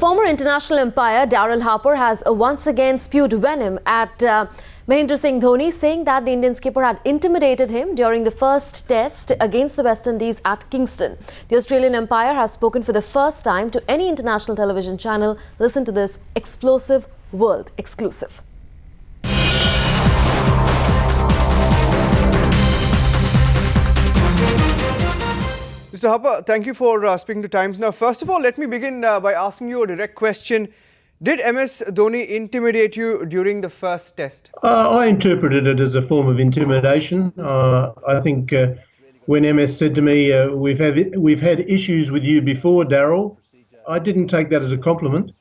Former international umpire Daryl Harper has once again spewed venom at Mahendra Singh Dhoni, saying that the Indian skipper had intimidated him during the first test against the West Indies at Kingston. The Australian umpire has spoken for the first time to any international television channel. Listen to this explosive world exclusive. Mr. Harper, thank you for speaking to Times. Now, first of all, let me begin by asking you a direct question. Did MS Dhoni intimidate you during the first test? I interpreted it as a form of intimidation. I think when MS said to me, we've had issues with you before, Daryl, I didn't take that as a compliment.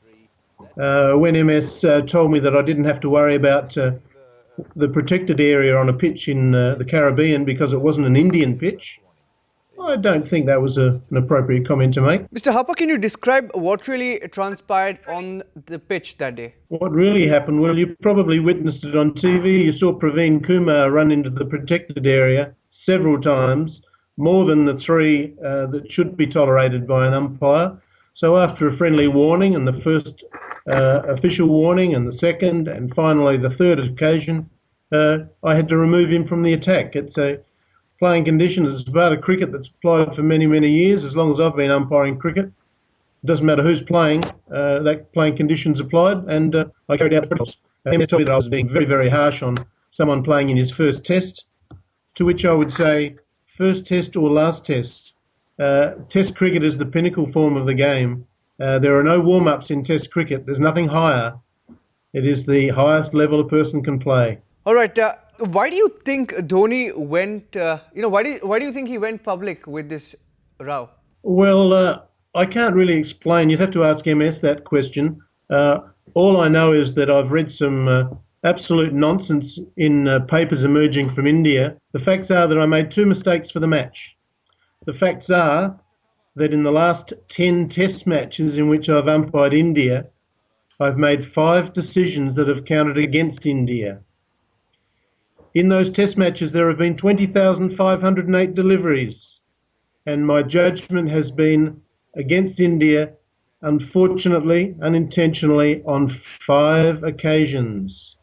When MS told me that I didn't have to worry about the protected area on a pitch in the Caribbean because it wasn't an Indian pitch, I don't think that was an appropriate comment to make. Mr. Harper, can you describe what really transpired on the pitch that day? What really happened, well, you probably witnessed it on TV. You saw Praveen Kumar run into the protected area several times, more than the three that should be tolerated by an umpire. So after a friendly warning and the first official warning and the second and finally the third occasion, I had to remove him from the attack. It's a playing condition. It's part of cricket that's applied for many, many years. As long as I've been umpiring cricket, it doesn't matter who's playing, that playing condition's applied, and I carried out protocols. MS told me that I was being very, very harsh on someone playing in his first test, to which I would say, first test or last test. Test cricket is the pinnacle form of the game. There are no warm-ups in test cricket. There's nothing higher. It is the highest level a person can play. All right. Why do you think Dhoni went, why do you think he went public with this row? Well, I can't really explain. You'd have to ask MS that question. All I know is that I've read some absolute nonsense in papers emerging from India. The facts are that I made 2 mistakes for the match. The facts are that in the last 10 test matches in which I've umpired India, I've made 5 decisions that have counted against India. In those test matches, there have been 20,508 deliveries, and my judgment has been against India, unfortunately, unintentionally, on 5 occasions.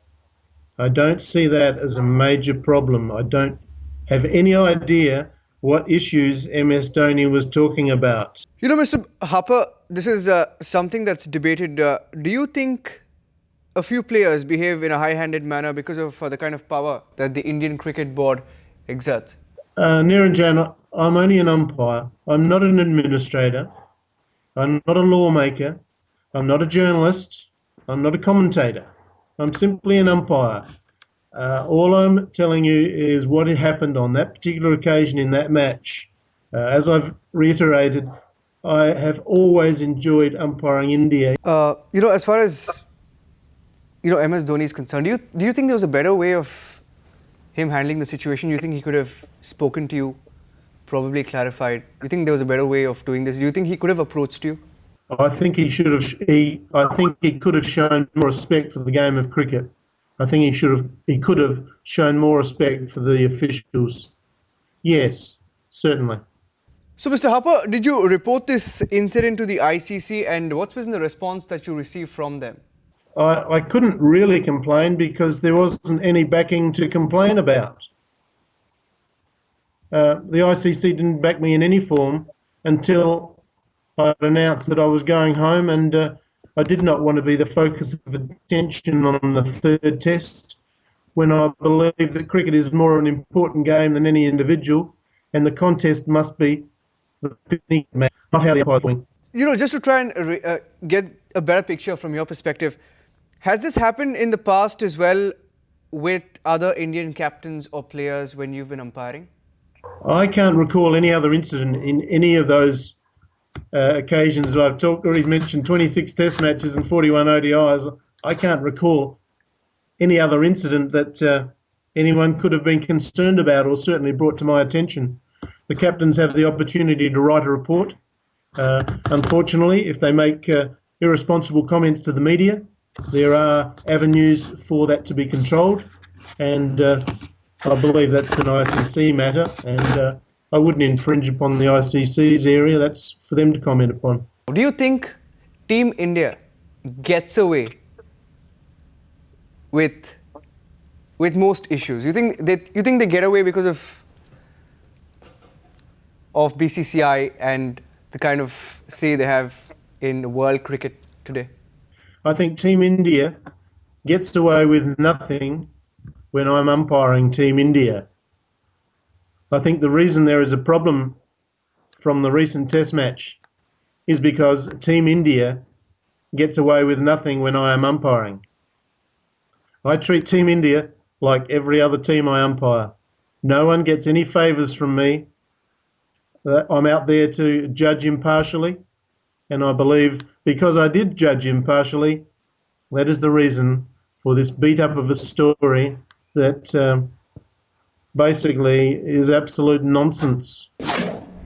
I don't see that as a major problem. I don't have any idea what issues MS Dhoni was talking about. You know, Mr. Harper, this is something that's debated. Do you think a few players behave in a high-handed manner because of the kind of power that the Indian Cricket Board exerts? Niranjan, I'm only an umpire. I'm not an administrator. I'm not a lawmaker. I'm not a journalist. I'm not a commentator. I'm simply an umpire. All I'm telling you is what had happened on that particular occasion in that match. As I've reiterated, I have always enjoyed umpiring India. As far as MS Dhoni is concerned, do you think there was a better way of him handling the situation? Do you think he could have spoken to you, probably clarified? Do you think there was a better way of doing this? Do you think he could have approached you? I think he should have. I think he could have shown more respect for the game of cricket. I think he could have shown more respect for the officials. Yes, certainly. So, Mr. Harper, did you report this incident to the ICC, and what's been the response that you received from them? I couldn't really complain because there wasn't any backing to complain about. The ICC didn't back me in any form until I announced that I was going home, and I did not want to be the focus of attention on the third test when I believe that cricket is more an important game than any individual, and the contest must be the match, not how the umpires win. Just to try and get a better picture from your perspective, has this happened in the past as well with other Indian captains or players when you've been umpiring? I can't recall any other incident in any of those occasions. I've already mentioned 26 test matches and 41 ODIs. I can't recall any other incident that anyone could have been concerned about or certainly brought to my attention. The captains have the opportunity to write a report. Unfortunately, if they make irresponsible comments to the media, there are avenues for that to be controlled, and I believe that's an ICC matter, and I wouldn't infringe upon the ICC's area. That's for them to comment upon. Do you think Team India gets away with most issues? You think they get away because of BCCI and the kind of say they have in world cricket today? I think Team India gets away with nothing when I'm umpiring Team India. I think the reason there is a problem from the recent Test match is because Team India gets away with nothing when I am umpiring. I treat Team India like every other team I umpire. No one gets any favours from me. I'm out there to judge impartially, and I believe because I did judge impartially, that is the reason for this beat up of a story that basically is absolute nonsense.